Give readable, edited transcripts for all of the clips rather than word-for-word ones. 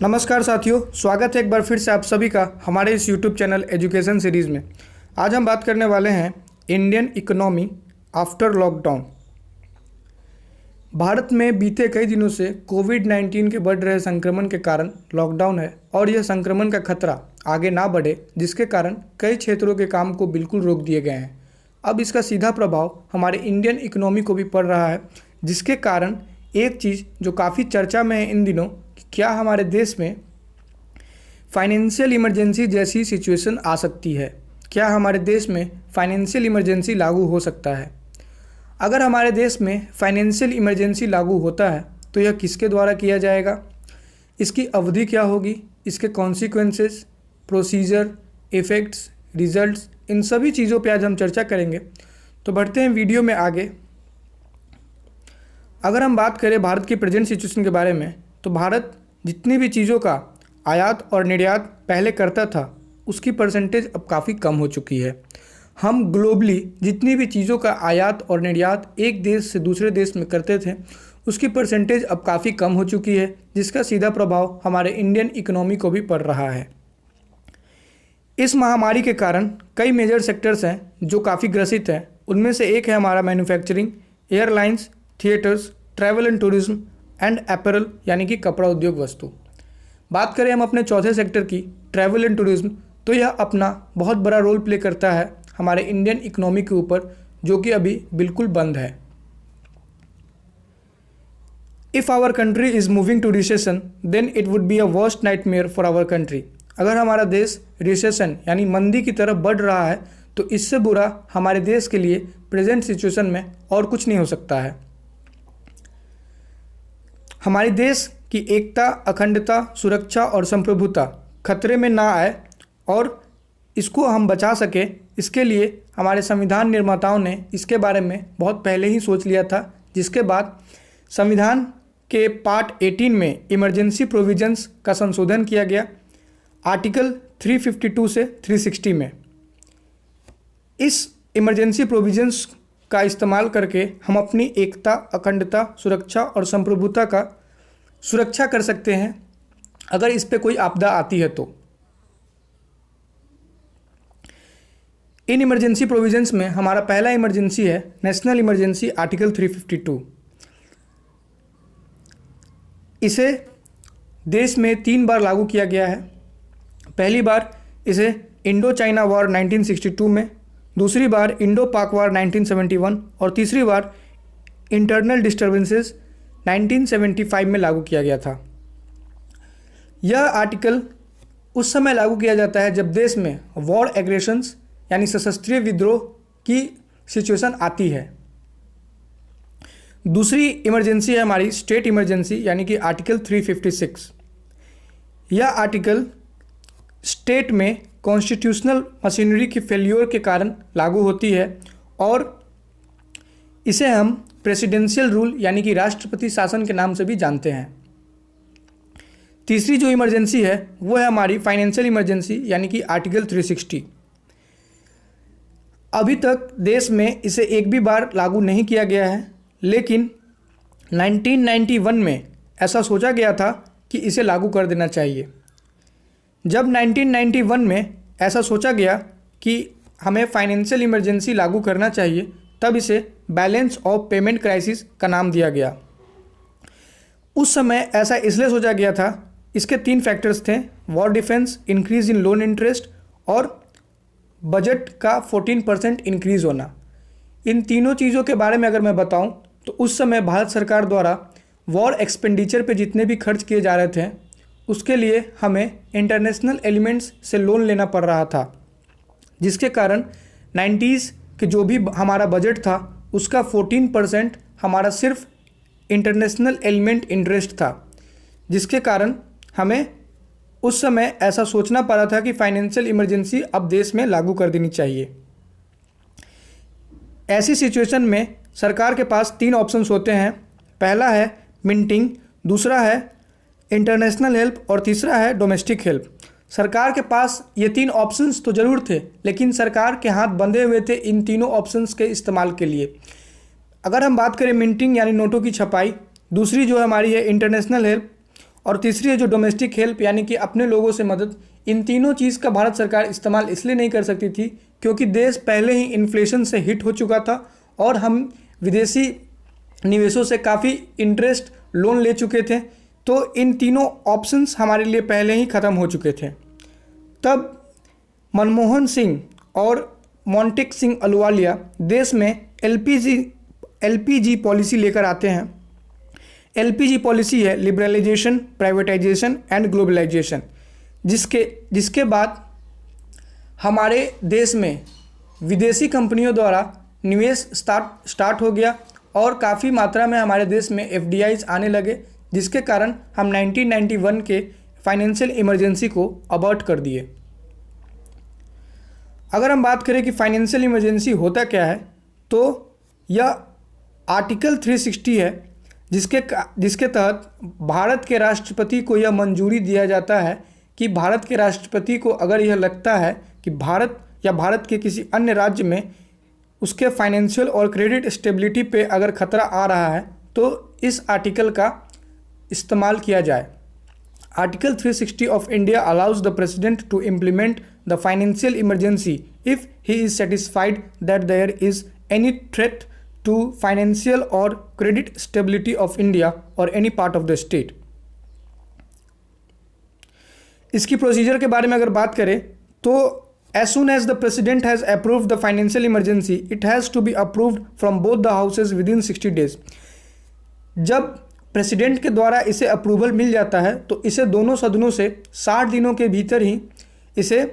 नमस्कार साथियों, स्वागत है एक बार फिर से आप सभी का हमारे इस YouTube चैनल एजुकेशन सीरीज़ में। आज हम बात करने वाले हैं Indian economy after lockdown. Bharat में बीते कई दिनों से कोविड-19 के बढ़ रहे संक्रमण के कारण लॉकडाउन है और यह संक्रमण का खतरा आगे ना बढ़े, जिसके कारण कई क्षेत्रों के काम को बिल्कुल रोक दिए गए हैं। अब इसका सीधा प्रभाव हमारे इंडियन इकोनॉमी को भी पड़ रहा है, जिसके कारण एक चीज़ जो काफ़ी चर्चा में है इन दिनों, क्या हमारे देश में फाइनेंशियल इमरजेंसी जैसी सिचुएशन आ सकती है? क्या हमारे देश में फाइनेंशियल इमरजेंसी लागू हो सकता है? अगर हमारे देश में फाइनेंशियल इमरजेंसी लागू होता है तो यह किसके द्वारा किया जाएगा? इसकी अवधि क्या होगी? इसके कॉन्सिक्वेंसेस, प्रोसीजर, इफ़ेक्ट्स, रिजल्ट्स, इन सभी चीज़ों पे आज हम चर्चा करेंगे। तो बढ़ते हैं वीडियो में आगे। अगर हम बात करें भारत की प्रेजेंट सिचुएशन के बारे में, तो भारत जितनी भी चीज़ों का आयात और निर्यात पहले करता था, उसकी परसेंटेज अब काफ़ी कम हो चुकी है। हम ग्लोबली जितनी भी चीज़ों का आयात और निर्यात एक देश से दूसरे देश में करते थे, उसकी परसेंटेज अब काफ़ी कम हो चुकी है, जिसका सीधा प्रभाव हमारे इंडियन इकोनॉमी को भी पड़ रहा है। इस महामारी के कारण कई मेजर सेक्टर्स हैं जो काफ़ी ग्रसित हैं। उनमें से एक है हमारा manufacturing, airlines, theatres, travel and tourism and apparel यानी कि कपड़ा उद्योग वस्तु। बात करें हम अपने चौथे सेक्टर की, ट्रैवल एंड टूरिज्म, तो यह अपना बहुत बड़ा रोल प्ले करता है हमारे इंडियन इकोनॉमी के ऊपर, जो कि अभी बिल्कुल बंद है। If our country is moving to recession then it would be a worst nightmare for our country. अगर हमारा देश रिसेशन यानी मंदी की तरफ बढ़ रहा है तो इससे बुरा हमारे देश के लिए प्रेजेंट सिचुएशन में और कुछ नहीं हो सकता है। हमारे देश की एकता, अखंडता, सुरक्षा और संप्रभुता खतरे में ना आए और इसको हम बचा सके, इसके लिए हमारे संविधान निर्माताओं ने इसके बारे में बहुत पहले ही सोच लिया था, जिसके बाद संविधान के पार्ट 18 में इमरजेंसी प्रोविजंस का संशोधन किया गया आर्टिकल 352 से 360 में। इस इमरजेंसी प्रोविजंस का इस्तेमाल करके हम अपनी एकता, अखंडता, सुरक्षा और संप्रभुता का सुरक्षा कर सकते हैं अगर इस पे कोई आपदा आती है तो। इन इमरजेंसी प्रोविजंस में हमारा पहला इमरजेंसी है नेशनल इमरजेंसी आर्टिकल 352। इसे देश में 3 बार लागू किया गया है। पहली बार इसे इंडो चाइना वॉर 1962 में, दूसरी बार इंडो पाक वार 1971 और तीसरी बार इंटरनल डिस्टर्बेंसेस 1975 में लागू किया गया था। यह आर्टिकल उस समय लागू किया जाता है जब देश में वॉर एग्रेशंस यानी सशस्त्रीय विद्रोह की सिचुएशन आती है। दूसरी इमरजेंसी है हमारी स्टेट इमरजेंसी यानी कि आर्टिकल 356। यह आर्टिकल स्टेट में कॉन्स्टिट्यूशनल मशीनरी की फेल्योर के कारण लागू होती है और इसे हम प्रेसिडेंशियल रूल यानी कि राष्ट्रपति शासन के नाम से भी जानते हैं। तीसरी जो इमरजेंसी है वो है हमारी फाइनेंशियल इमरजेंसी यानी कि आर्टिकल 360। अभी तक देश में इसे एक भी बार लागू नहीं किया गया है, लेकिन 1991 में ऐसा सोचा गया था कि इसे लागू कर देना चाहिए। जब 1991 में ऐसा सोचा गया कि हमें फाइनेंशियल इमरजेंसी लागू करना चाहिए, तब इसे बैलेंस ऑफ पेमेंट क्राइसिस का नाम दिया गया। उस समय ऐसा इसलिए सोचा गया था, इसके 3 फैक्टर्स थे, war defence, increase in loan interest और बजट का 14% इंक्रीज़ होना। इन तीनों चीज़ों के बारे में अगर मैं बताऊं तो उस समय भारत सरकार द्वारा वॉर एक्सपेंडिचर पे जितने भी खर्च किए जा रहे थे, उसके लिए हमें इंटरनेशनल एलिमेंट्स से लोन लेना पड़ रहा था, जिसके कारण 90s के जो भी हमारा बजट था उसका 14% हमारा सिर्फ इंटरनेशनल एलिमेंट इंटरेस्ट था, जिसके कारण हमें उस समय ऐसा सोचना पड़ा था कि फाइनेंशियल इमरजेंसी अब देश में लागू कर देनी चाहिए। ऐसी सिचुएशन में सरकार के पास 3 ऑप्शंस होते हैं। पहला है मिंटिंग, दूसरा है इंटरनेशनल हेल्प और तीसरा है डोमेस्टिक हेल्प। सरकार के पास ये 3 ऑप्शंस तो ज़रूर थे, लेकिन सरकार के हाथ बंधे हुए थे इन तीनों ऑप्शंस के इस्तेमाल के लिए। अगर हम बात करें मिंटिंग यानी नोटों की छपाई, दूसरी जो हमारी है इंटरनेशनल हेल्प और तीसरी है जो डोमेस्टिक हेल्प यानी कि अपने लोगों से मदद। इन तीनों चीज़ का भारत सरकार इस्तेमाल इसलिए नहीं कर सकती थी क्योंकि देश पहले ही इन्फ्लेशन से हिट हो चुका था और हम विदेशी निवेशों से काफ़ी इंटरेस्ट लोन ले चुके थे। तो इन तीनों ऑप्शंस हमारे लिए पहले ही ख़त्म हो चुके थे। तब मनमोहन सिंह और मोंटेक सिंह अहलूवालिया देश में एलपीजी पॉलिसी लेकर आते हैं। एलपीजी पॉलिसी है लिबरलाइजेशन, प्राइवेटाइजेशन एंड ग्लोबलाइजेशन, जिसके बाद हमारे देश में विदेशी कंपनियों द्वारा निवेश स्टार्ट हो गया और काफ़ी मात्रा में हमारे देश में एफडीआईज आने लगे, जिसके कारण हम 1991 के फाइनेंशियल इमरजेंसी को अबॉर्ट कर दिए। अगर हम बात करें कि फाइनेंशियल इमरजेंसी होता क्या है, तो यह आर्टिकल 360 है जिसके तहत भारत के राष्ट्रपति को यह मंजूरी दिया जाता है कि भारत के राष्ट्रपति को अगर यह लगता है कि भारत या भारत के किसी अन्य राज्य में उसके फाइनेंशियल और क्रेडिट स्टेबिलिटी पे अगर खतरा आ रहा है तो इस आर्टिकल का इस्तेमाल किया जाए। Article 360 of India allows the president to implement the financial emergency if he is satisfied that there is any threat to financial or credit stability of India or any part of the state। इसकी procedure के बारे में अगर बात करें तो as soon as the president has approved the financial emergency it has to be approved from both the houses within 60 days। जब president के द्वारा इसे अप्रूवल मिल जाता है तो इसे दोनों सदनों से 60 दिनों के भीतर ही इसे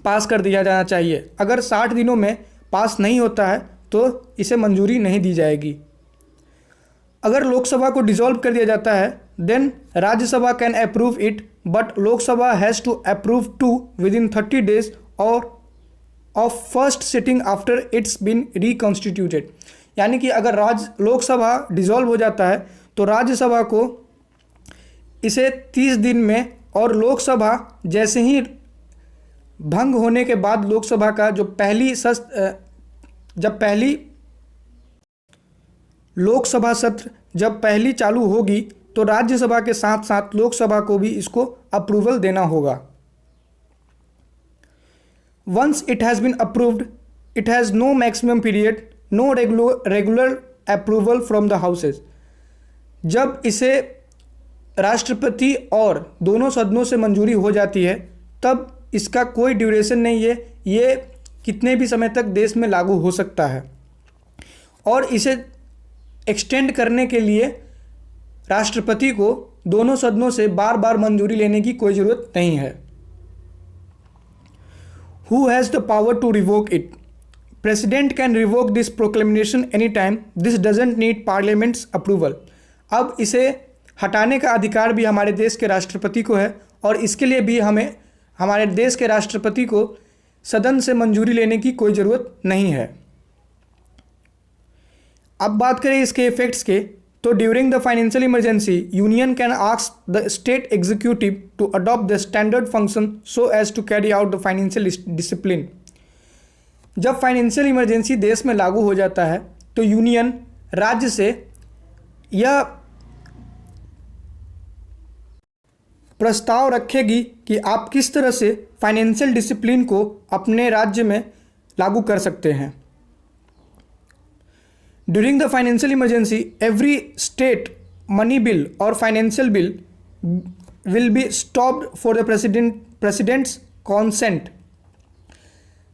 पास कर दिया जाना चाहिए। अगर 60 दिनों में पास नहीं होता है तो इसे मंजूरी नहीं दी जाएगी। अगर लोकसभा को डिसॉल्व कर दिया जाता है then Rajya Sabha can approve it but Lok Sabha has to approve to within 30 days or of first sitting after it's been reconstituted. यानी कि अगर लोकसभा डिसॉल्व हो जाता है तो राज्यसभा को इसे 30 दिन में और लोकसभा जैसे ही भंग होने के बाद लोकसभा का जब पहली लोकसभा सत्र जब पहली चालू होगी तो राज्यसभा के साथ साथ लोकसभा को भी इसको अप्रूवल देना होगा। Once it has been approved it has no maximum period, no regular approval from the houses. जब इसे राष्ट्रपति और दोनों सदनों से मंजूरी हो जाती है तब इसका कोई ड्यूरेशन नहीं है, ये कितने भी समय तक देश में लागू हो सकता है और इसे एक्सटेंड करने के लिए राष्ट्रपति को दोनों सदनों से बार बार मंजूरी लेने की कोई ज़रूरत नहीं है। Who has the power to revoke it? President can revoke this proclamation anytime. This doesn't need Parliament's approval। अब इसे हटाने का अधिकार भी हमारे देश के राष्ट्रपति को है और इसके लिए भी हमें हमारे देश के राष्ट्रपति को सदन से मंजूरी लेने की कोई ज़रूरत नहीं है। अब बात करें इसके इफ़ेक्ट्स के, तो during the financial emergency union can ask the state executive to adopt the standard function so as to carry out the financial discipline. जब फाइनेंशियल इमरजेंसी देश में लागू हो जाता है तो यूनियन राज्य से यह प्रस्ताव रखेगी कि आप किस तरह से फाइनेंशियल डिसिप्लिन को अपने राज्य में लागू कर सकते हैं। During the financial emergency every state money bill और financial bill will be stopped for the president's consent.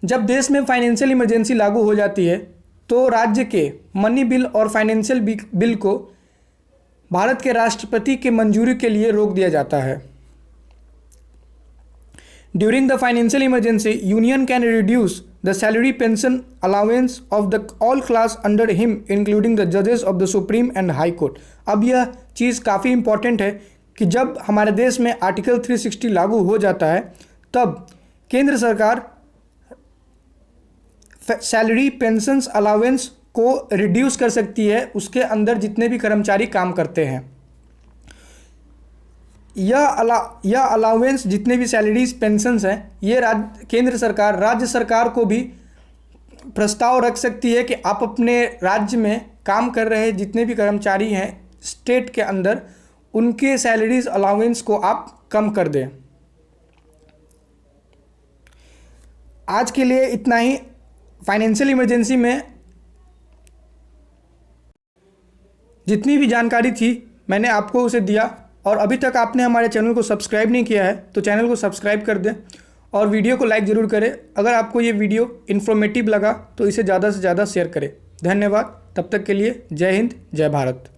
जब देश में फाइनेंशियल इमरजेंसी लागू हो जाती है तो राज्य के मनी बिल और फाइनेंशियल बिल को भारत के राष्ट्रपति के मंजूरी के लिए रोक दिया जाता है। During the financial emergency union can reduce the salary pension allowance of the all class under him including the जजेस of the supreme and high court. अब यह चीज़ काफ़ी इंपॉर्टेंट है कि जब हमारे देश में आर्टिकल 360 लागू हो जाता है तब केंद्र सरकार सैलरी पेंशन्स अलाउंस को रिड्यूस कर सकती है उसके अंदर जितने भी कर्मचारी काम करते हैं। यह अलाउंस जितने भी सैलरीज पेंशन्स हैं ये केंद्र सरकार राज्य सरकार को भी प्रस्ताव रख सकती है कि आप अपने राज्य में काम कर रहे जितने भी कर्मचारी हैं स्टेट के अंदर उनके सैलरीज अलाउंस को आप कम कर दें। आज के लिए इतना ही। फाइनेंशियल इमरजेंसी में जितनी भी जानकारी थी मैंने आपको उसे दिया, और अभी तक आपने हमारे चैनल को सब्सक्राइब नहीं किया है तो चैनल को सब्सक्राइब कर दें और वीडियो को लाइक ज़रूर करें। अगर आपको ये वीडियो इन्फॉर्मेटिव लगा तो इसे ज़्यादा से ज़्यादा शेयर करें। धन्यवाद। तब तक के लिए जय हिंद, जय भारत।